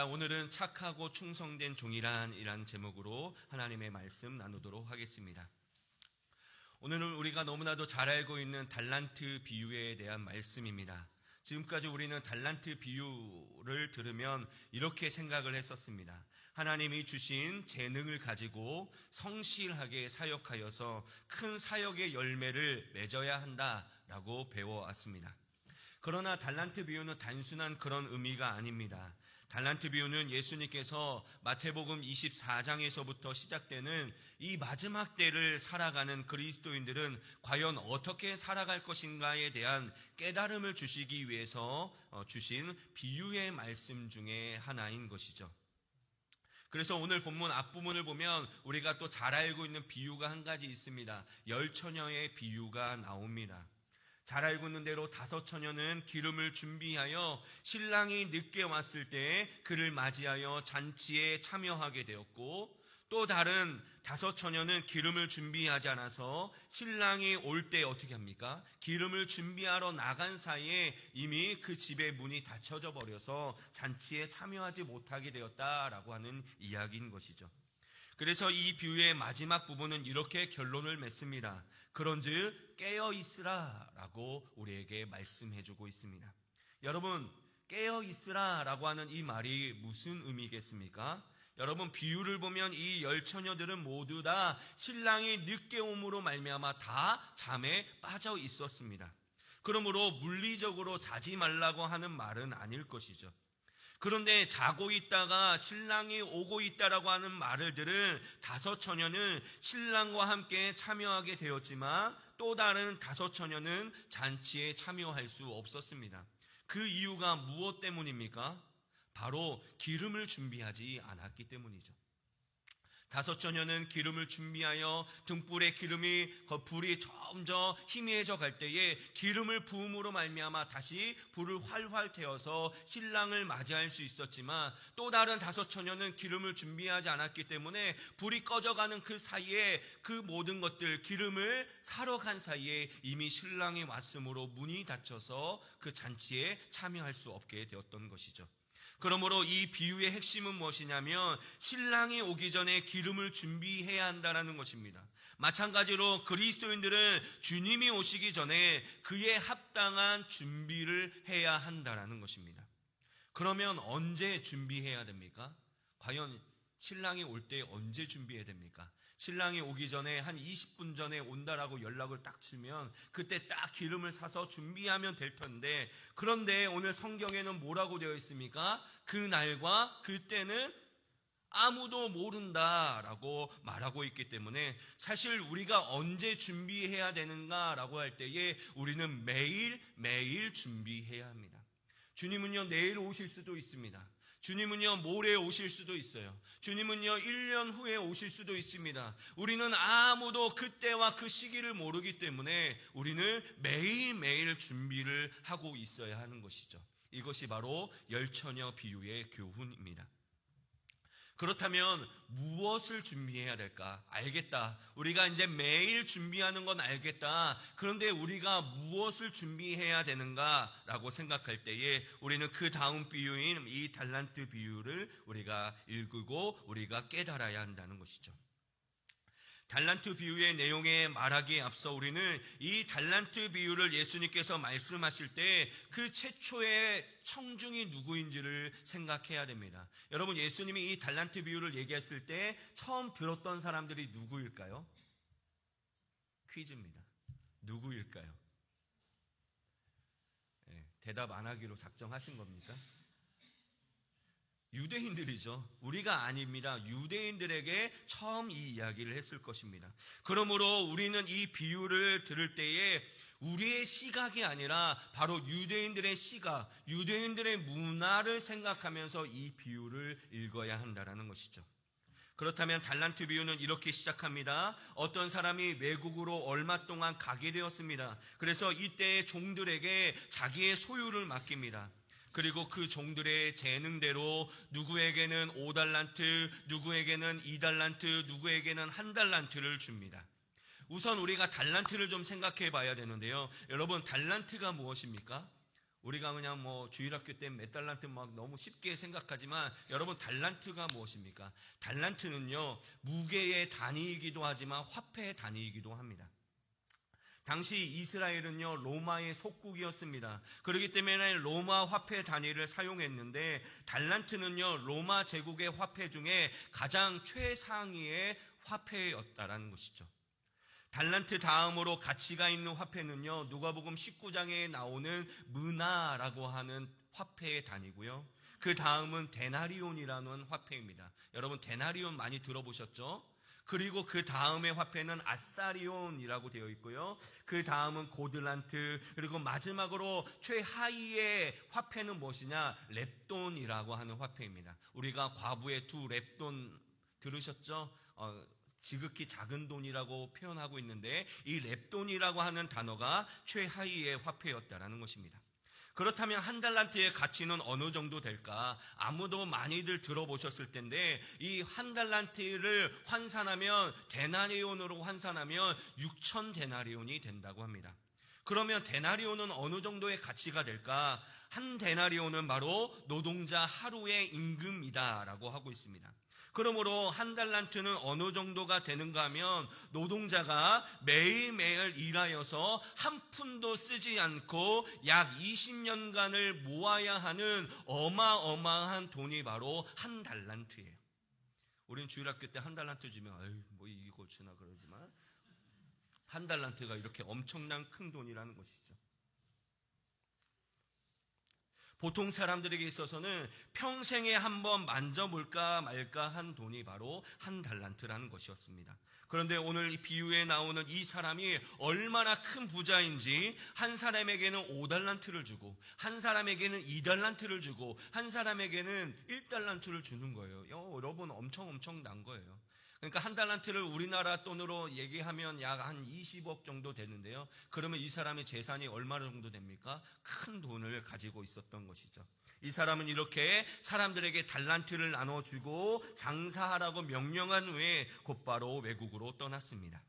오늘은 착하고 충성된 종이란이라는 제목으로 하나님의 말씀 나누도록 하겠습니다. 오늘은 우리가 너무나도 잘 알고 있는 달란트 비유에 대한 말씀입니다. 지금까지 우리는 달란트 비유를 들으면 이렇게 생각을 했었습니다. 하나님이 주신 재능을 가지고 성실하게 사역하여서 큰 사역의 열매를 맺어야 한다라고 배워왔습니다. 그러나 달란트 비유는 단순한 그런 의미가 아닙니다. 달란트 비유는 예수님께서 마태복음 24장에서부터 시작되는 이 마지막 때를 살아가는 그리스도인들은 과연 어떻게 살아갈 것인가에 대한 깨달음을 주시기 위해서 주신 비유의 말씀 중에 하나인 것이죠. 그래서 오늘 본문 앞부분을 보면 우리가 또 잘 알고 있는 비유가 한 가지 있습니다. 10처녀의 비유가 나옵니다. 잘 알고 있는 대로 5처녀는 기름을 준비하여 신랑이 늦게 왔을 때 그를 맞이하여 잔치에 참여하게 되었고, 또 다른 5처녀는 기름을 준비하지 않아서 신랑이 올 때 어떻게 합니까? 기름을 준비하러 나간 사이에 이미 그 집의 문이 닫혀져 버려서 잔치에 참여하지 못하게 되었다라고 하는 이야기인 것이죠. 그래서 이 비유의 마지막 부분은 이렇게 결론을 맺습니다. 그런즉 깨어있으라 라고 우리에게 말씀해주고 있습니다. 여러분, 깨어있으라 라고 하는 이 말이 무슨 의미겠습니까? 여러분, 비유를 보면 이 10처녀들은 모두 다 신랑이 늦게 옴으로 말미암아 다 잠에 빠져 있었습니다. 그러므로 물리적으로 자지 말라고 하는 말은 아닐 것이죠. 그런데 자고 있다가 신랑이 오고 있다라고 하는 말을 들은 5처녀는 신랑과 함께 참여하게 되었지만 또 다른 5처녀는 잔치에 참여할 수 없었습니다. 그 이유가 무엇 때문입니까? 바로 기름을 준비하지 않았기 때문이죠. 5처녀는 기름을 준비하여 등불의 불이 점점 희미해져 갈 때에 기름을 부음으로 말미암아 다시 불을 활활 태워서 신랑을 맞이할 수 있었지만, 또 다른 5처녀는 기름을 준비하지 않았기 때문에 불이 꺼져가는 그 사이에 그 모든 것들, 기름을 사러 간 사이에 이미 신랑이 왔으므로 문이 닫혀서 그 잔치에 참여할 수 없게 되었던 것이죠. 그러므로 이 비유의 핵심은 무엇이냐면 신랑이 오기 전에 기름을 준비해야 한다는 것입니다. 마찬가지로 그리스도인들은 주님이 오시기 전에 그에 합당한 준비를 해야 한다는 것입니다. 그러면 언제 준비해야 됩니까? 과연 신랑이 올 때 언제 준비해야 됩니까? 신랑이 오기 전에 한 20분 전에 온다라고 연락을 딱 주면 그때 딱 기름을 사서 준비하면 될 텐데, 그런데 오늘 성경에는 뭐라고 되어 있습니까? 그 날과 그때는 아무도 모른다라고 말하고 있기 때문에 사실 우리가 언제 준비해야 되는가라고 할 때에 우리는 매일 준비해야 합니다. 주님은요, 내일 오실 수도 있습니다. 주님은요, 모레 오실 수도 있어요. 주님은요, 1년 후에 오실 수도 있습니다. 우리는 아무도 그때와 그 시기를 모르기 때문에 우리는 매일매일 준비를 하고 있어야 하는 것이죠. 이것이 바로 10처녀 비유의 교훈입니다. 그렇다면 무엇을 준비해야 될까? 알겠다. 우리가 이제 매일 준비하는 건 알겠다. 그런데 우리가 무엇을 준비해야 되는가라고 생각할 때에 우리는 그 다음 비유인 이 달란트 비유를 우리가 읽고 우리가 깨달아야 한다는 것이죠. 달란트 비유의 내용에 말하기에 앞서 우리는 이 달란트 비유를 예수님께서 말씀하실 때 그 최초의 청중이 누구인지를 생각해야 됩니다. 여러분, 예수님이 이 달란트 비유를 얘기했을 때 처음 들었던 사람들이 누구일까요? 퀴즈입니다. 누구일까요? 대답 안 하기로 작정하신 겁니까? 유대인들이죠. 우리가 아닙니다. 유대인들에게 처음 이 이야기를 했을 것입니다. 그러므로 우리는 이 비유를 들을 때에 우리의 시각이 아니라 바로 유대인들의 시각, 유대인들의 문화를 생각하면서 이 비유를 읽어야 한다는 것이죠. 그렇다면 달란트 비유는 이렇게 시작합니다. 어떤 사람이 외국으로 얼마 동안 가게 되었습니다. 그래서 이때의 종들에게 자기의 소유를 맡깁니다. 그리고 그 종들의 재능대로 누구에게는 5달란트, 누구에게는 2달란트, 누구에게는 1달란트를 줍니다. 우선 우리가 달란트를 좀 생각해 봐야 되는데요. 여러분, 달란트가 무엇입니까? 우리가 그냥 뭐 주일학교 때 몇 달란트 막 너무 쉽게 생각하지만 여러분 달란트가 무엇입니까? 달란트는요 무게의 단위이기도 하지만 화폐의 단위이기도 합니다. 당시 이스라엘은요 로마의 속국이었습니다. 그렇기 때문에 로마 화폐 단위를 사용했는데 달란트는요 로마 제국의 화폐 중에 가장 최상위의 화폐였다라는 것이죠. 달란트 다음으로 가치가 있는 화폐는요 누가복음 19장에 나오는 미나라고 하는 화폐의 단위고요. 그 다음은 데나리온이라는 화폐입니다. 여러분 데나리온 많이 들어보셨죠? 그리고 그 다음의 화폐는 아사리온이라고 되어 있고요. 그 다음은 고들란트, 그리고 마지막으로 최하위의 화폐는 무엇이냐? 렙돈이라고 하는 화폐입니다. 우리가 과부의 두 렙돈 들으셨죠? 지극히 작은 돈이라고 표현하고 있는데 이 렙돈이라고 하는 단어가 최하위의 화폐였다라는 것입니다. 그렇다면 한 달란트의 가치는 어느 정도 될까? 아무도 많이들 들어보셨을 텐데 이 한 달란트를 환산하면 데나리온으로 환산하면 6천 데나리온이 된다고 합니다. 그러면 데나리온은 어느 정도의 가치가 될까? 한 데나리온은 바로 노동자 하루의 임금이다라고 하고 있습니다. 그러므로 한 달란트는 어느 정도가 되는가 하면 노동자가 매일매일 일하여서 한 푼도 쓰지 않고 약 20년간을 모아야 하는 어마어마한 돈이 바로 한 달란트예요. 우리는 주일학교 때 한 달란트 주면 뭐 이거 주나 그러지만 한 달란트가 이렇게 엄청난 큰 돈이라는 것이죠. 보통 사람들에게 있어서는 평생에 한번 만져볼까 말까 한 돈이 바로 한 달란트라는 것이었습니다. 그런데 오늘 이 비유에 나오는 이 사람이 얼마나 큰 부자인지 한 사람에게는 5달란트를 주고 한 사람에게는 2달란트를 주고 한 사람에게는 1달란트를 주는 거예요. 여러분 엄청난 거예요. 그러니까 한 달란트를 우리나라 돈으로 얘기하면 약 한 20억 정도 되는데요. 그러면 이 사람의 재산이 얼마 정도 됩니까? 큰 돈을 가지고 있었던 것이죠. 이 사람은 이렇게 사람들에게 달란트를 나눠주고 장사하라고 명령한 후에 곧바로 외국으로 떠났습니다.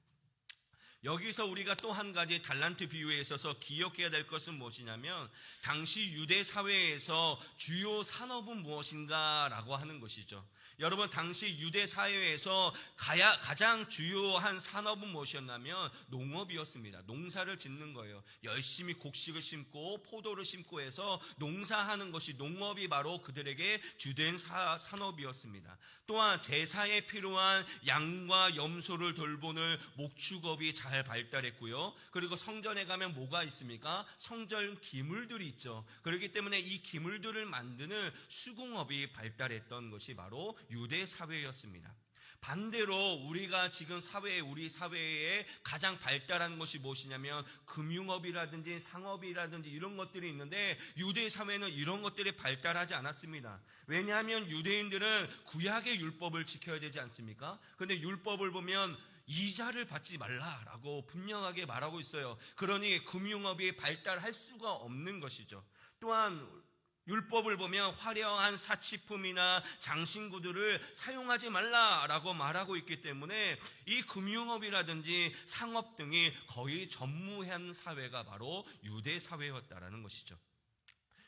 여기서 우리가 또 한 가지 달란트 비유에 있어서 기억해야 될 것은 무엇이냐면 당시 유대 사회에서 주요 산업은 무엇인가라고 하는 것이죠. 여러분 당시 유대 사회에서 가장 주요한 산업은 무엇이었냐면 농업이었습니다. 농사를 짓는 거예요. 열심히 곡식을 심고 포도를 심고 해서 농사하는 것이 농업이 바로 그들에게 주된 산업이었습니다. 또한 제사에 필요한 양과 염소를 돌보는 목축업이 잘 발달했고요. 그리고 성전에 가면 뭐가 있습니까? 성전 기물들이 있죠. 그렇기 때문에 이 기물들을 만드는 수공업이 발달했던 것이 바로 유대 사회였습니다. 반대로 우리가 지금 우리 사회에 가장 발달한 것이 무엇이냐면 금융업이라든지 상업이라든지 이런 것들이 있는데 유대 사회는 이런 것들이 발달하지 않았습니다. 왜냐하면 유대인들은 구약의 율법을 지켜야 되지 않습니까? 그런데 율법을 보면 이자를 받지 말라라고 분명하게 말하고 있어요. 그러니 금융업이 발달할 수가 없는 것이죠. 또한 율법을 보면 화려한 사치품이나 장신구들을 사용하지 말라라고 말하고 있기 때문에 이 금융업이라든지 상업 등이 거의 전무한 사회가 바로 유대 사회였다라는 것이죠.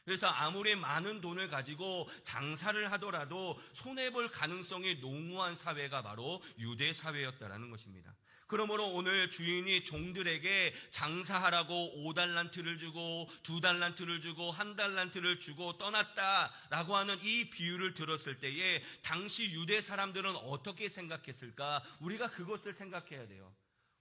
그래서 아무리 많은 돈을 가지고 장사를 하더라도 손해볼 가능성이 농후한 사회가 바로 유대 사회였다라는 것입니다. 그러므로 오늘 주인이 종들에게 장사하라고 5달란트를 주고 2달란트를 주고 1달란트를 주고 떠났다라고 하는 이 비유를 들었을 때에 당시 유대 사람들은 어떻게 생각했을까? 우리가 그것을 생각해야 돼요.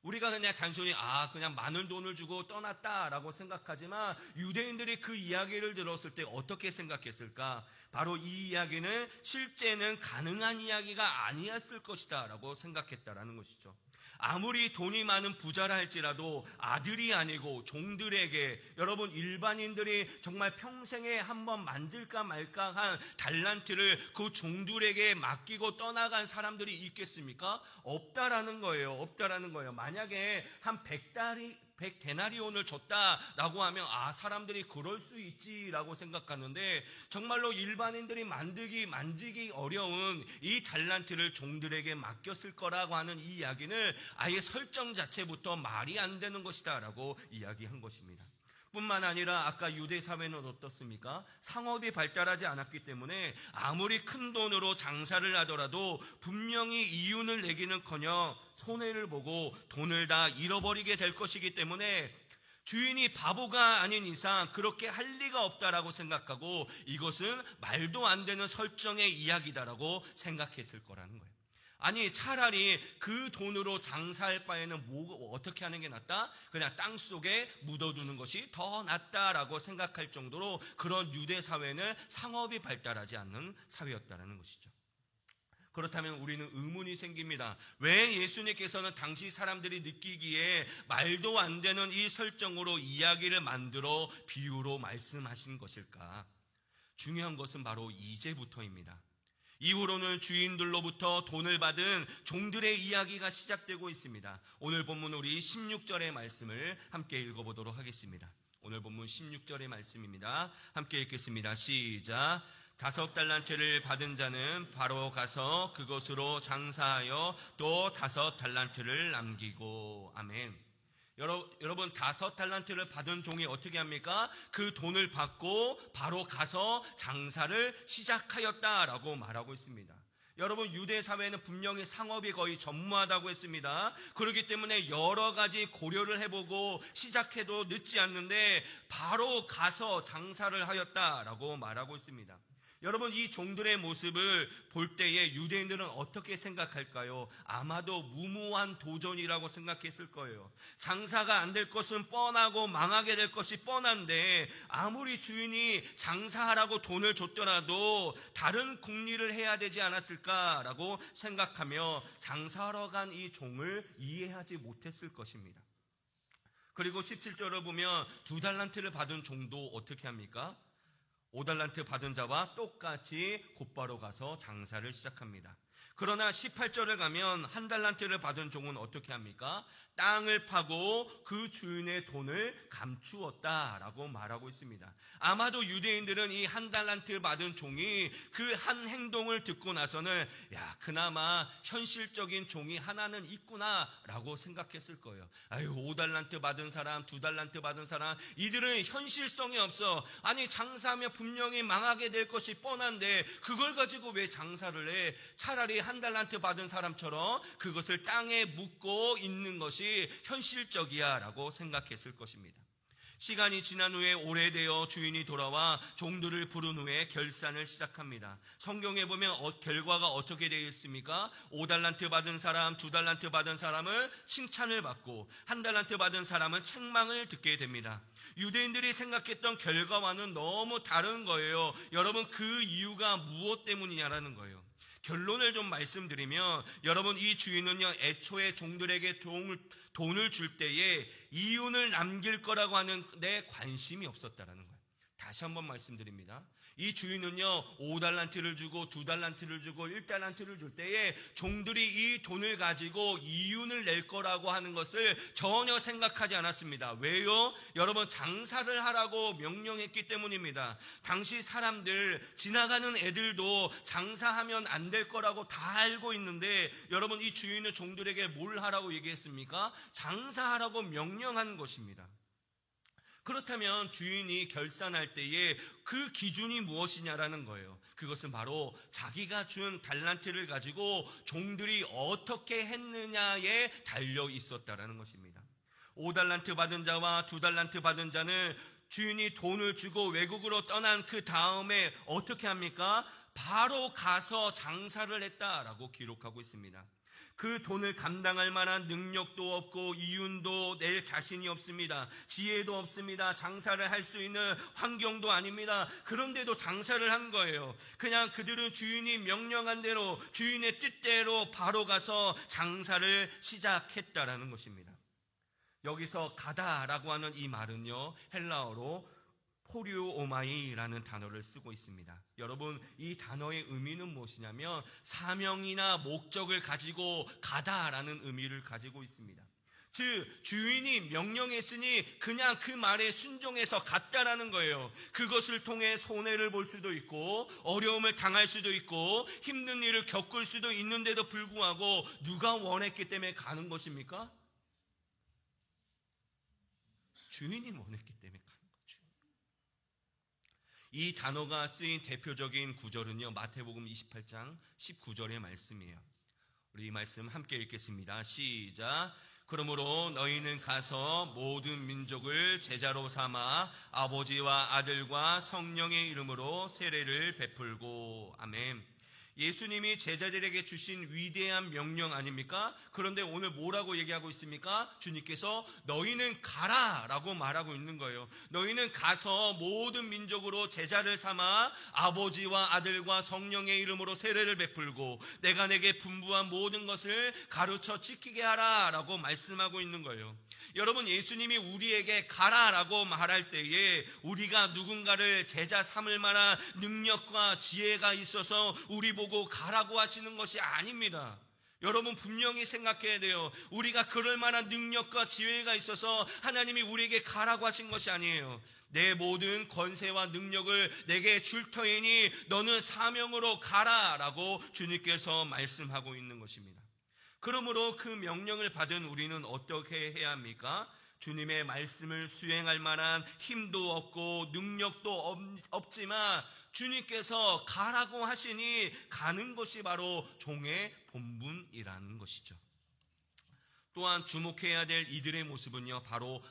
우리가 그냥 단순히 그냥 많은 돈을 주고 떠났다라고 생각하지만 유대인들이 그 이야기를 들었을 때 어떻게 생각했을까? 바로 이 이야기는 실제는 가능한 이야기가 아니었을 것이다 라고 생각했다라는 것이죠. 아무리 돈이 많은 부자라 할지라도 아들이 아니고 종들에게 여러분 일반인들이 정말 평생에 한번 만질까 말까 한 달란트를 그 종들에게 맡기고 떠나간 사람들이 있겠습니까? 없다라는 거예요. 만약에 한 100데나리온을 줬다라고 하면 사람들이 그럴 수 있지라고 생각하는데 정말로 일반인들이 만지기 어려운 이 달란트를 종들에게 맡겼을 거라고 하는 이 이야기는 아예 설정 자체부터 말이 안 되는 것이다라고 이야기한 것입니다. 뿐만 아니라 아까 유대 사회는 어떻습니까? 상업이 발달하지 않았기 때문에 아무리 큰 돈으로 장사를 하더라도 분명히 이윤을 내기는커녕 손해를 보고 돈을 다 잃어버리게 될 것이기 때문에 주인이 바보가 아닌 이상 그렇게 할 리가 없다라고 생각하고 이것은 말도 안 되는 설정의 이야기다라고 생각했을 거라는 거예요. 아니 차라리 그 돈으로 장사할 바에는 어떻게 하는 게 낫다? 그냥 땅속에 묻어두는 것이 더 낫다라고 생각할 정도로 그런 유대 사회는 상업이 발달하지 않는 사회였다라는 것이죠. 그렇다면 우리는 의문이 생깁니다. 왜 예수님께서는 당시 사람들이 느끼기에 말도 안 되는 이 설정으로 이야기를 만들어 비유로 말씀하신 것일까? 중요한 것은 바로 이제부터입니다. 이후로는 주인들로부터 돈을 받은 종들의 이야기가 시작되고 있습니다. 오늘 본문 우리 16절의 말씀을 함께 읽어보도록 하겠습니다. 오늘 본문 16절의 말씀입니다. 함께 읽겠습니다. 시작. 5달란트를 받은 자는 바로 가서 그것으로 장사하여 또 5달란트를 남기고. 아멘. 여러분 5달란트를 받은 종이 어떻게 합니까? 그 돈을 받고 바로 가서 장사를 시작하였다라고 말하고 있습니다. 여러분 유대 사회는 분명히 상업이 거의 전무하다고 했습니다. 그렇기 때문에 여러 가지 고려를 해보고 시작해도 늦지 않는데 바로 가서 장사를 하였다라고 말하고 있습니다. 여러분 이 종들의 모습을 볼 때에 유대인들은 어떻게 생각할까요? 아마도 무모한 도전이라고 생각했을 거예요. 장사가 안 될 것은 뻔하고 망하게 될 것이 뻔한데 아무리 주인이 장사하라고 돈을 줬더라도 다른 궁리를 해야 되지 않았을까라고 생각하며 장사하러 간 이 종을 이해하지 못했을 것입니다. 그리고 17절을 보면 2달란트를 받은 종도 어떻게 합니까? 5달란트 받은 자와 똑같이 곧바로 가서 장사를 시작합니다. 그러나 18절을 가면 1달란트를 받은 종은 어떻게 합니까? 땅을 파고 그 주인의 돈을 감추었다라고 말하고 있습니다. 아마도 유대인들은 이 1달란트 받은 종이 그 한 행동을 듣고 나서는 그나마 현실적인 종이 하나는 있구나라고 생각했을 거예요. 5달란트 받은 사람, 2달란트 받은 사람, 이들은 현실성이 없어. 아니 장사하면 분명히 망하게 될 것이 뻔한데 그걸 가지고 왜 장사를 해? 차라리 1달란트 받은 사람처럼 그것을 땅에 묻고 있는 것이 현실적이야 라고 생각했을 것입니다. 시간이 지난 후에 오래되어 주인이 돌아와 종들을 부른 후에 결산을 시작합니다. 성경에 보면 결과가 어떻게 되어 있습니까? 5달란트 받은 사람, 2달란트 받은 사람은 칭찬을 받고 1달란트 받은 사람은 책망을 듣게 됩니다. 유대인들이 생각했던 결과와는 너무 다른 거예요. 여러분 그 이유가 무엇 때문이냐라는 거예요. 결론을 좀 말씀드리면 여러분 이 주인은요 애초에 종들에게 돈을 줄 때에 이윤을 남길 거라고 하는 데 관심이 없었다라는 거예요. 다시 한번 말씀드립니다. 이 주인은요 5달란트를 주고 2달란트를 주고 1달란트를 줄 때에 종들이 이 돈을 가지고 이윤을 낼 거라고 하는 것을 전혀 생각하지 않았습니다. 왜요? 여러분 장사를 하라고 명령했기 때문입니다. 당시 사람들 지나가는 애들도 장사하면 안 될 거라고 다 알고 있는데 여러분 이 주인은 종들에게 뭘 하라고 얘기했습니까? 장사하라고 명령한 것입니다. 그렇다면 주인이 결산할 때에 그 기준이 무엇이냐라는 거예요. 그것은 바로 자기가 준 달란트를 가지고 종들이 어떻게 했느냐에 달려 있었다라는 것입니다. 5달란트 받은 자와 2달란트 받은 자는 주인이 돈을 주고 외국으로 떠난 그 다음에 어떻게 합니까? 바로 가서 장사를 했다라고 기록하고 있습니다. 그 돈을 감당할 만한 능력도 없고 이윤도 낼 자신이 없습니다. 지혜도 없습니다. 장사를 할 수 있는 환경도 아닙니다. 그런데도 장사를 한 거예요. 그냥 그들은 주인이 명령한 대로 주인의 뜻대로 바로 가서 장사를 시작했다라는 것입니다. 여기서 가다라고 하는 이 말은요 헬라어로 포류오마이라는 단어를 쓰고 있습니다. 여러분 이 단어의 의미는 무엇이냐면 사명이나 목적을 가지고 가다라는 의미를 가지고 있습니다. 즉 주인이 명령했으니 그냥 그 말에 순종해서 갔다라는 거예요. 그것을 통해 손해를 볼 수도 있고 어려움을 당할 수도 있고 힘든 일을 겪을 수도 있는데도 불구하고 누가 원했기 때문에 가는 것입니까? 주인이 원했기 때문에 가는 거예요. 이 단어가 쓰인 대표적인 구절은요, 마태복음 28장 19절의 말씀이에요. 우리 이 말씀 함께 읽겠습니다. 시작. 그러므로 너희는 가서 모든 민족을 제자로 삼아 아버지와 아들과 성령의 이름으로 세례를 베풀고. 아멘. 예수님이 제자들에게 주신 위대한 명령 아닙니까? 그런데 오늘 뭐라고 얘기하고 있습니까? 주님께서 너희는 가라라고 말하고 있는 거예요. 너희는 가서 모든 민족으로 제자를 삼아 아버지와 아들과 성령의 이름으로 세례를 베풀고 내가 내게 분부한 모든 것을 가르쳐 지키게 하라라고 말씀하고 있는 거예요. 여러분, 예수님이 우리에게 가라라고 말할 때에 우리가 누군가를 제자 삼을 만한 능력과 지혜가 있어서 우리 보고 가라고 하시는 것이 아닙니다. 여러분, 분명히 생각해야 돼요. 우리가 그럴 만한 능력과 지혜가 있어서 하나님이 우리에게 가라고 하신 것이 아니에요. 내 모든 권세와 능력을 내게 줄 터이니 너는 사명으로 가라라고 주님께서 말씀하고 있는 것입니다. 그러므로 그 명령을 받은 우리는 어떻게 해야 합니까? 주님의 말씀을 수행할 만한 힘도 없고 능력도 없지만 주님께서 가라고 하시니 가는 것이 바로 종의 본분이라는 것이죠. 또한 주목해야 될 이들의 모습은요,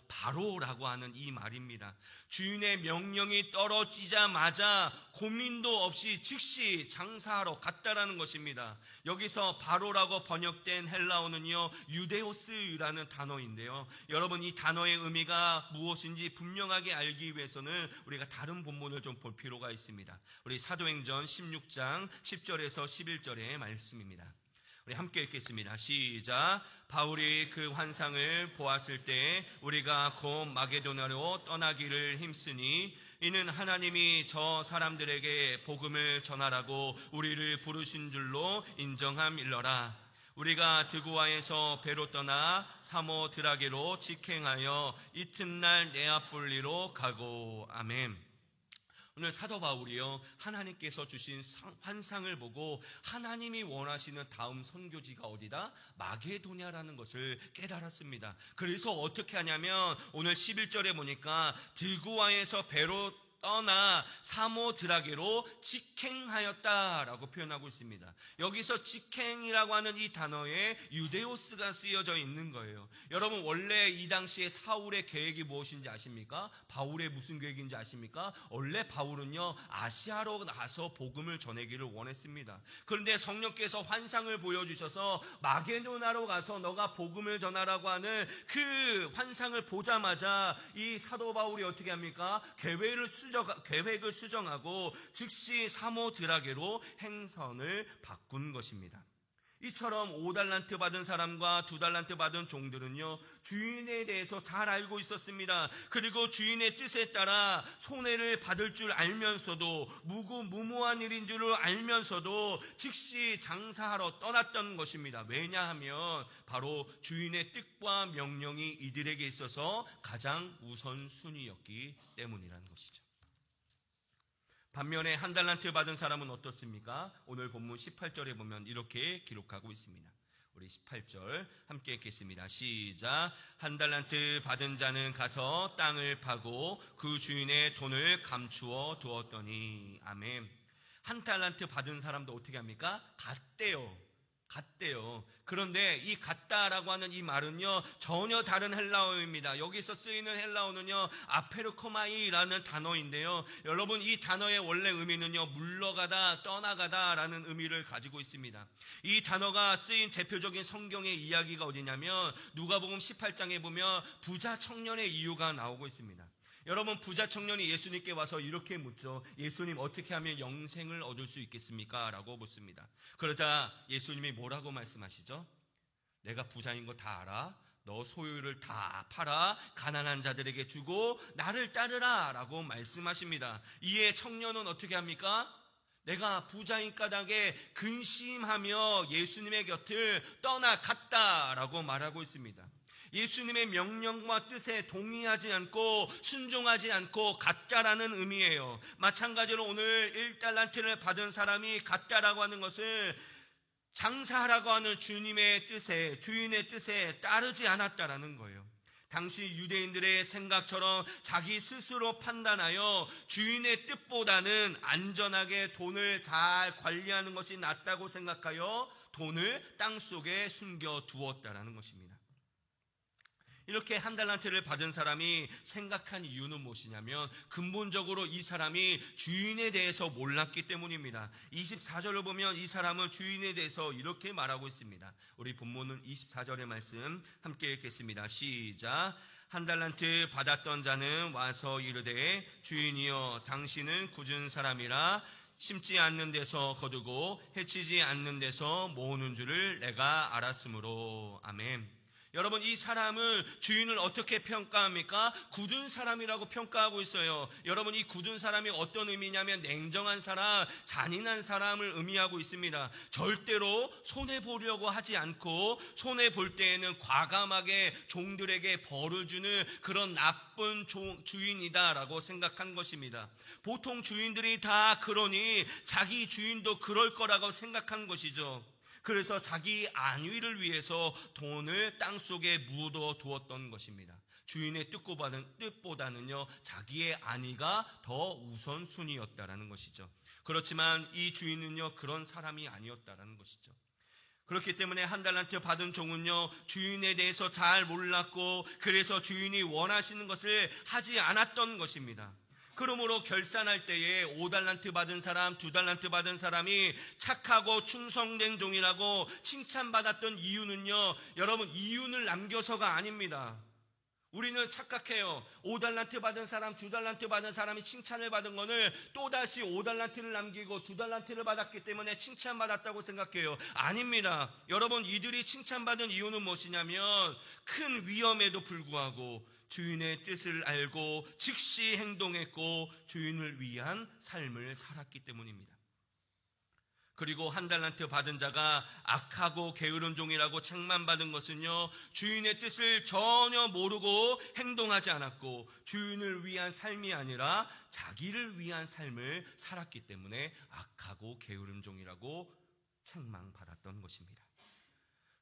바로라고 하는 이 말입니다. 주인의 명령이 떨어지자마자 고민도 없이 즉시 장사하러 갔다라는 것입니다. 여기서 바로라고 번역된 헬라어는요, 유데오스라는 단어인데요. 여러분, 이 단어의 의미가 무엇인지 분명하게 알기 위해서는 우리가 다른 본문을 좀 볼 필요가 있습니다. 우리 사도행전 16장 10절에서 11절의 말씀입니다. 우리 함께 읽겠습니다. 시작. 바울이 그 환상을 보았을 때 우리가 곧 마게도냐로 떠나기를 힘쓰니 이는 하나님이 저 사람들에게 복음을 전하라고 우리를 부르신 줄로 인정함일러라. 우리가 드구아에서 배로 떠나 사모드라게로 직행하여 이튿날 네아폴리로 가고. 아멘. 오늘 사도 바울이요, 하나님께서 주신 환상을 보고 하나님이 원하시는 다음 선교지가 어디다? 마게도냐라는 것을 깨달았습니다. 그래서 어떻게 하냐면 오늘 11절에 보니까 드구아에서 배로 떠나 사모드라게로 직행하였다라고 표현하고 있습니다. 여기서 직행이라고 하는 이 단어에 유데오스가 쓰여져 있는 거예요. 여러분, 원래 이 당시에 사울의 계획이 무엇인지 아십니까? 바울의 무슨 계획인지 아십니까? 원래 바울은요, 아시아로 나서 복음을 전하기를 원했습니다. 그런데 성령께서 환상을 보여주셔서 마게도냐로 가서 너가 복음을 전하라고 하는 그 환상을 보자마자 이 사도 바울이 어떻게 합니까? 계획을 수정하고 즉시 사모드라게로 행선을 바꾼 것입니다. 이처럼 5달란트 받은 사람과 2달란트 받은 종들은요, 주인에 대해서 잘 알고 있었습니다. 그리고 주인의 뜻에 따라 손해를 받을 줄 알면서도 무모한 일인 줄 알면서도 즉시 장사하러 떠났던 것입니다. 왜냐하면 바로 주인의 뜻과 명령이 이들에게 있어서 가장 우선순위였기 때문이라는 것이죠. 반면에 1달란트 받은 사람은 어떻습니까? 오늘 본문 18절에 보면 이렇게 기록하고 있습니다. 우리 18절 함께 읽겠습니다. 시작. 1달란트 받은 자는 가서 땅을 파고 그 주인의 돈을 감추어 두었더니. 아멘. 1달란트 받은 사람도 어떻게 합니까? 갔대요. 그런데 이 갔다라고 하는 이 말은요, 전혀 다른 헬라어입니다. 여기서 쓰이는 헬라어는요, 아페르코마이라는 단어인데요. 여러분, 이 단어의 원래 의미는요, 물러가다, 떠나가다라는 의미를 가지고 있습니다. 이 단어가 쓰인 대표적인 성경의 이야기가 어디냐면 누가복음 18장에 보면 부자 청년의 이유가 나오고 있습니다. 여러분, 부자 청년이 예수님께 와서 이렇게 묻죠. 예수님, 어떻게 하면 영생을 얻을 수 있겠습니까? 라고 묻습니다. 그러자 예수님이 뭐라고 말씀하시죠? 내가 부자인 거 다 알아. 너 소유를 다 팔아 가난한 자들에게 주고 나를 따르라 라고 말씀하십니다. 이에 청년은 어떻게 합니까? 내가 부자인 까닭에 근심하며 예수님의 곁을 떠나갔다라고 말하고 있습니다. 예수님의 명령과 뜻에 동의하지 않고 순종하지 않고 갔다라는 의미예요. 마찬가지로 오늘 1달란트를 받은 사람이 갔다라고 하는 것은 장사하라고 하는 주님의 뜻에, 주인의 뜻에 따르지 않았다라는 거예요. 당시 유대인들의 생각처럼 자기 스스로 판단하여 주인의 뜻보다는 안전하게 돈을 잘 관리하는 것이 낫다고 생각하여 돈을 땅속에 숨겨두었다라는 것입니다. 이렇게 한 달란트를 받은 사람이 생각한 이유는 무엇이냐면 근본적으로 이 사람이 주인에 대해서 몰랐기 때문입니다. 24절을 보면 이 사람은 주인에 대해서 이렇게 말하고 있습니다. 우리 본문은 24절의 말씀 함께 읽겠습니다. 시작. 한 달란트 받았던 자는 와서 이르되 주인이여 당신은 굳은 사람이라 심지 않는 데서 거두고 해치지 않는 데서 모으는 줄을 내가 알았으므로. 아멘. 여러분, 이 사람은 주인을 어떻게 평가합니까? 굳은 사람이라고 평가하고 있어요. 여러분, 이 굳은 사람이 어떤 의미냐면 냉정한 사람, 잔인한 사람을 의미하고 있습니다. 절대로 손해보려고 하지 않고 손해볼 때에는 과감하게 종들에게 벌을 주는 그런 나쁜 주인이다라고 생각한 것입니다. 보통 주인들이 다 그러니 자기 주인도 그럴 거라고 생각한 것이죠. 그래서 자기 안위를 위해서 돈을 땅속에 묻어두었던 것입니다. 주인의 뜻보다는요, 자기의 안위가 더 우선순위였다라는 것이죠. 그렇지만 이 주인은요, 그런 사람이 아니었다라는 것이죠. 그렇기 때문에 한 달란트 받은 종은요, 주인에 대해서 잘 몰랐고 그래서 주인이 원하시는 것을 하지 않았던 것입니다. 그러므로 결산할 때에 5달란트 받은 사람, 2달란트 받은 사람이 착하고 충성된 종이라고 칭찬받았던 이유는요, 여러분, 이윤을 남겨서가 아닙니다. 우리는 착각해요. 5달란트 받은 사람, 2달란트 받은 사람이 칭찬을 받은 거는 또다시 5달란트를 남기고 2달란트를 받았기 때문에 칭찬받았다고 생각해요. 아닙니다. 여러분, 이들이 칭찬받은 이유는 무엇이냐면 큰 위험에도 불구하고 주인의 뜻을 알고 즉시 행동했고 주인을 위한 삶을 살았기 때문입니다. 그리고 한 달란트 받은 자가 악하고 게으른 종이라고 책망받은 것은요, 주인의 뜻을 전혀 모르고 행동하지 않았고 주인을 위한 삶이 아니라 자기를 위한 삶을 살았기 때문에 악하고 게으른 종이라고 책망받았던 것입니다.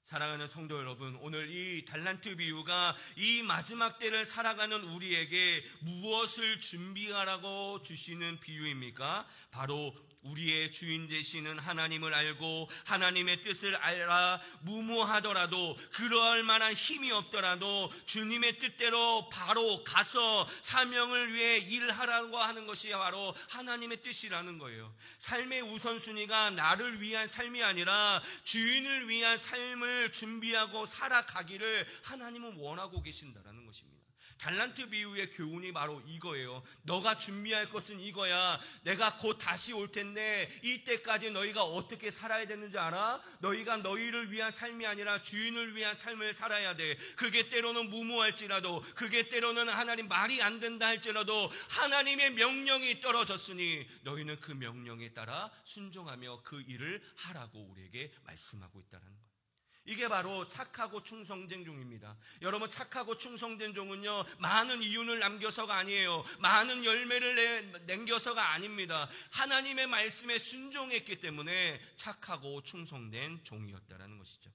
사랑하는 성도 여러분, 오늘 이 달란트 비유가 이 마지막 때를 살아가는 우리에게 무엇을 준비하라고 주시는 비유입니까? 바로 우리의 주인 되시는 하나님을 알고 하나님의 뜻을 알아 무모하더라도 그럴 만한 힘이 없더라도 주님의 뜻대로 바로 가서 사명을 위해 일하라고 하는 것이 바로 하나님의 뜻이라는 거예요. 삶의 우선순위가 나를 위한 삶이 아니라 주인을 위한 삶을 준비하고 살아가기를 하나님은 원하고 계신다라는 것입니다. 달란트 비유의 교훈이 바로 이거예요. 너가 준비할 것은 이거야. 내가 곧 다시 올 텐데 이때까지 너희가 어떻게 살아야 되는지 알아? 너희가 너희를 위한 삶이 아니라 주인을 위한 삶을 살아야 돼. 그게 때로는 무모할지라도, 그게 때로는 하나님 말이 안 된다 할지라도 하나님의 명령이 떨어졌으니 너희는 그 명령에 따라 순종하며 그 일을 하라고 우리에게 말씀하고 있다는 거예요. 이게 바로 착하고 충성된 종입니다. 여러분, 착하고 충성된 종은요, 많은 이윤을 남겨서가 아니에요. 많은 열매를 남겨서가 아닙니다. 하나님의 말씀에 순종했기 때문에 착하고 충성된 종이었다라는 것이죠.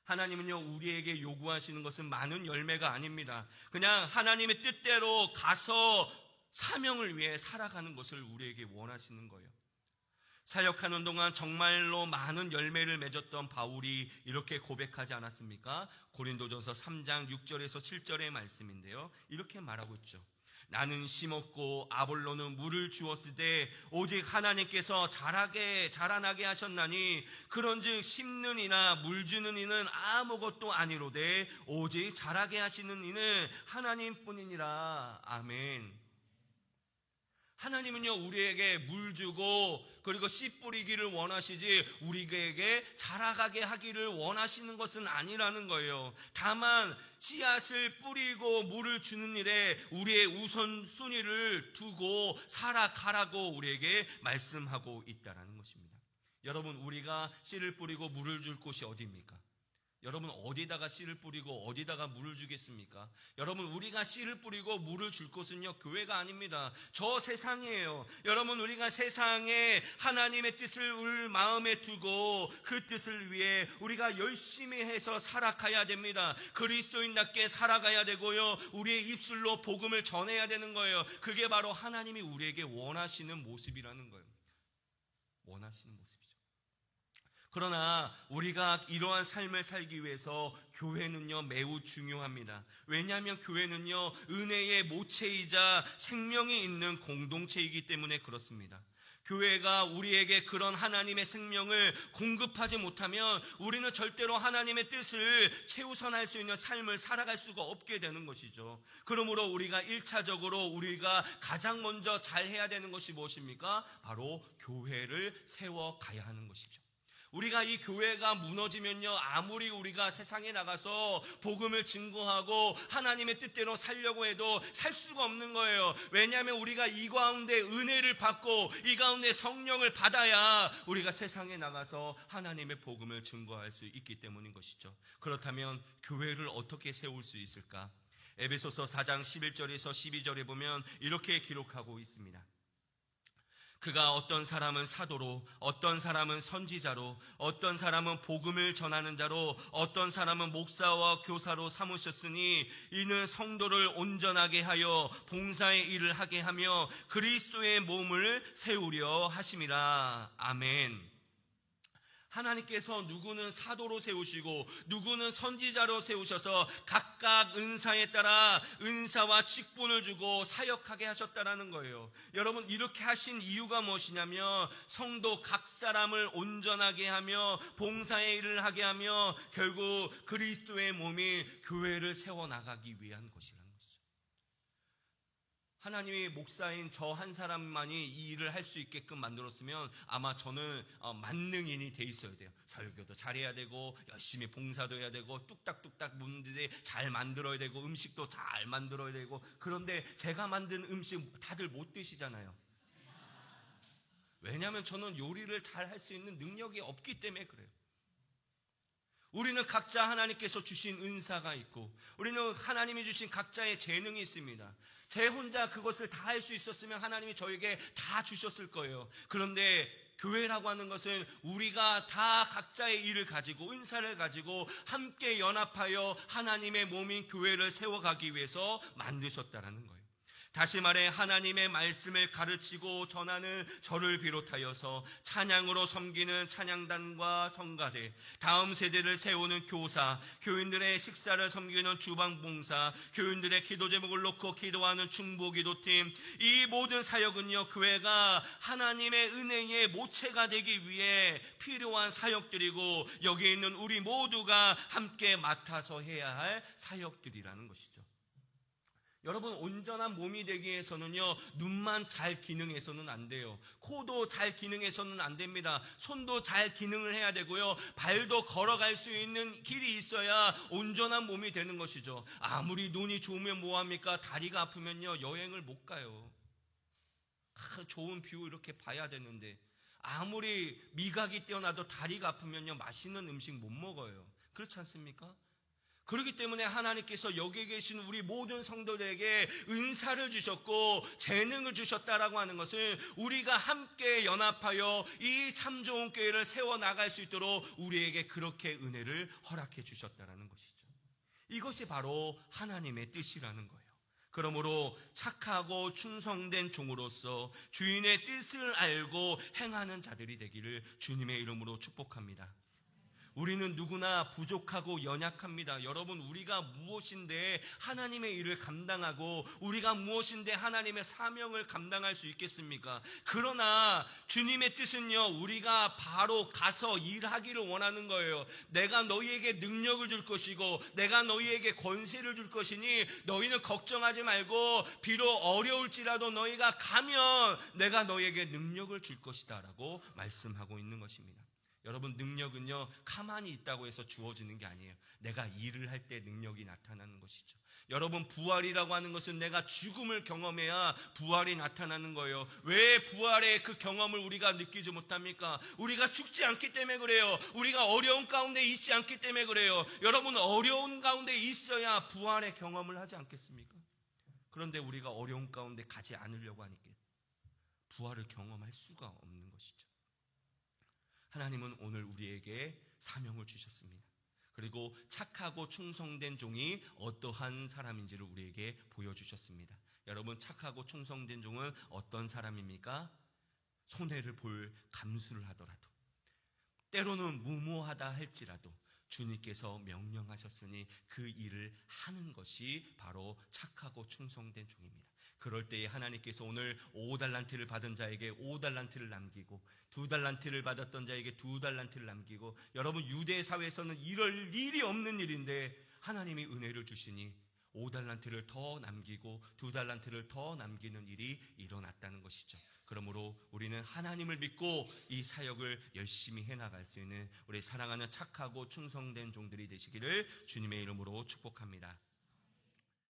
하나님은요, 우리에게 요구하시는 것은 많은 열매가 아닙니다. 그냥 하나님의 뜻대로 가서 사명을 위해 살아가는 것을 우리에게 원하시는 거예요. 사역하는 동안 정말로 많은 열매를 맺었던 바울이 이렇게 고백하지 않았습니까? 고린도전서 3장 6절에서 7절의 말씀인데요. 이렇게 말하고 있죠. 나는 심었고 아볼로는 물을 주었으되 오직 하나님께서 자라나게 하셨나니 그런즉 심는 이나 물 주는 이는 아무것도 아니로되 오직 자라게 하시는 이는 하나님뿐이니라. 아멘. 하나님은요, 우리에게 물 주고 그리고 씨 뿌리기를 원하시지 우리에게 자라가게 하기를 원하시는 것은 아니라는 거예요. 다만 씨앗을 뿌리고 물을 주는 일에 우리의 우선순위를 두고 살아가라고 우리에게 말씀하고 있다는 것입니다. 여러분, 우리가 씨를 뿌리고 물을 줄 곳이 어디입니까? 여러분 어디다가 씨를 뿌리고 어디다가 물을 주겠습니까? 여러분 우리가 씨를 뿌리고 물을 줄 곳은요 교회가 아닙니다. 저 세상이에요. 여러분 우리가 세상에 하나님의 뜻을 우리 마음에 두고 그 뜻을 위해 우리가 열심히 해서 살아가야 됩니다. 그리스도인답게 살아가야 되고요. 우리의 입술로 복음을 전해야 되는 거예요. 그게 바로 하나님이 우리에게 원하시는 모습이라는 거예요. 원하시는 모습. 그러나 우리가 이러한 삶을 살기 위해서 교회는요 매우 중요합니다. 왜냐하면 교회는요 은혜의 모체이자 생명이 있는 공동체이기 때문에 그렇습니다. 교회가 우리에게 그런 하나님의 생명을 공급하지 못하면 우리는 절대로 하나님의 뜻을 최우선할 수 있는 삶을 살아갈 수가 없게 되는 것이죠. 그러므로 우리가 1차적으로 우리가 가장 먼저 잘해야 되는 것이 무엇입니까? 바로 교회를 세워가야 하는 것이죠. 우리가 이 교회가 무너지면요 아무리 우리가 세상에 나가서 복음을 증거하고 하나님의 뜻대로 살려고 해도 살 수가 없는 거예요. 왜냐하면 우리가 이 가운데 은혜를 받고 이 가운데 성령을 받아야 우리가 세상에 나가서 하나님의 복음을 증거할 수 있기 때문인 것이죠. 그렇다면 교회를 어떻게 세울 수 있을까? 에베소서 4장 11절에서 12절에 보면 이렇게 기록하고 있습니다. 그가 어떤 사람은 사도로, 어떤 사람은 선지자로, 어떤 사람은 복음을 전하는 자로, 어떤 사람은 목사와 교사로 삼으셨으니 이는 성도를 온전하게 하여 봉사의 일을 하게 하며 그리스도의 몸을 세우려 하심이라. 아멘. 하나님께서 누구는 사도로 세우시고 누구는 선지자로 세우셔서 각각 은사에 따라 은사와 직분을 주고 사역하게 하셨다라는 거예요. 여러분 이렇게 하신 이유가 무엇이냐면 성도 각 사람을 온전하게 하며 봉사의 일을 하게 하며 결국 그리스도의 몸이 교회를 세워나가기 위한 것이라는 거죠. 하나님이 목사인 저 한 사람만이 이 일을 할 수 있게끔 만들었으면 아마 저는 만능인이 돼 있어야 돼요. 설교도 잘해야 되고 열심히 봉사도 해야 되고 뚝딱뚝딱 문제 잘 만들어야 되고 음식도 잘 만들어야 되고. 그런데 제가 만든 음식 다들 못 드시잖아요. 왜냐하면 저는 요리를 잘 할 수 있는 능력이 없기 때문에 그래요. 우리는 각자 하나님께서 주신 은사가 있고 우리는 하나님이 주신 각자의 재능이 있습니다. 제 혼자 그것을 다 할 수 있었으면 하나님이 저에게 다 주셨을 거예요. 그런데 교회라고 하는 것은 우리가 다 각자의 일을 가지고 은사를 가지고 함께 연합하여 하나님의 몸인 교회를 세워가기 위해서 만드셨다라는 거예요. 다시 말해 하나님의 말씀을 가르치고 전하는 저를 비롯하여서 찬양으로 섬기는 찬양단과 성가대, 다음 세대를 세우는 교사, 교인들의 식사를 섬기는 주방봉사, 교인들의 기도 제목을 놓고 기도하는 중보기도팀, 이 모든 사역은요 교회가 하나님의 은혜의 모체가 되기 위해 필요한 사역들이고 여기 있는 우리 모두가 함께 맡아서 해야 할 사역들이라는 것이죠. 여러분 온전한 몸이 되기 위해서는요 눈만 잘 기능해서는 안 돼요. 코도 잘 기능해서는 안 됩니다. 손도 잘 기능을 해야 되고요. 발도 걸어갈 수 있는 길이 있어야 온전한 몸이 되는 것이죠. 아무리 눈이 좋으면 뭐합니까? 다리가 아프면요 여행을 못 가요. 좋은 뷰 이렇게 봐야 되는데 아무리 미각이 뛰어나도 다리가 아프면요 맛있는 음식 못 먹어요. 그렇지 않습니까? 그렇기 때문에 하나님께서 여기 계신 우리 모든 성도들에게 은사를 주셨고 재능을 주셨다라고 하는 것은 우리가 함께 연합하여 이 참 좋은 교회를 세워나갈 수 있도록 우리에게 그렇게 은혜를 허락해 주셨다라는 것이죠. 이것이 바로 하나님의 뜻이라는 거예요. 그러므로 착하고 충성된 종으로서 주인의 뜻을 알고 행하는 자들이 되기를 주님의 이름으로 축복합니다. 우리는 누구나 부족하고 연약합니다. 여러분 우리가 무엇인데 하나님의 일을 감당하고 우리가 무엇인데 하나님의 사명을 감당할 수 있겠습니까? 그러나 주님의 뜻은요 우리가 바로 가서 일하기를 원하는 거예요. 내가 너희에게 능력을 줄 것이고 내가 너희에게 권세를 줄 것이니 너희는 걱정하지 말고 비록 어려울지라도 너희가 가면 내가 너희에게 능력을 줄 것이다 라고 말씀하고 있는 것입니다. 여러분, 능력은요, 가만히 있다고 해서 주어지는 게 아니에요. 내가 일을 할 때 능력이 나타나는 것이죠. 여러분, 부활이라고 하는 것은 내가 죽음을 경험해야 부활이 나타나는 거예요. 왜 부활의 그 경험을 우리가 느끼지 못합니까? 우리가 죽지 않기 때문에 그래요. 우리가 어려운 가운데 있지 않기 때문에 그래요. 여러분, 어려운 가운데 있어야 부활의 경험을 하지 않겠습니까? 그런데 우리가 어려운 가운데 가지 않으려고 하니까 부활을 경험할 수가 없는 것이죠. 하나님은 오늘 우리에게 사명을 주셨습니다. 그리고 착하고 충성된 종이 어떠한 사람인지를 우리에게 보여주셨습니다. 여러분, 착하고 충성된 종은 어떤 사람입니까? 손해를 볼 감수를 하더라도, 때로는 무모하다 할지라도 주님께서 명령하셨으니 그 일을 하는 것이 바로 착하고 충성된 종입니다. 그럴 때에 하나님께서 오늘 5달란트를 받은 자에게 5달란트를 남기고 2달란트를 받았던 자에게 2달란트를 남기고, 여러분, 유대 사회에서는 이럴 일이 없는 일인데 하나님이 은혜를 주시니 5달란트를 더 남기고 2달란트를 더 남기는 일이 일어났다는 것이죠. 그러므로 우리는 하나님을 믿고 이 사역을 열심히 해나갈 수 있는 우리 사랑하는 착하고 충성된 종들이 되시기를 주님의 이름으로 축복합니다.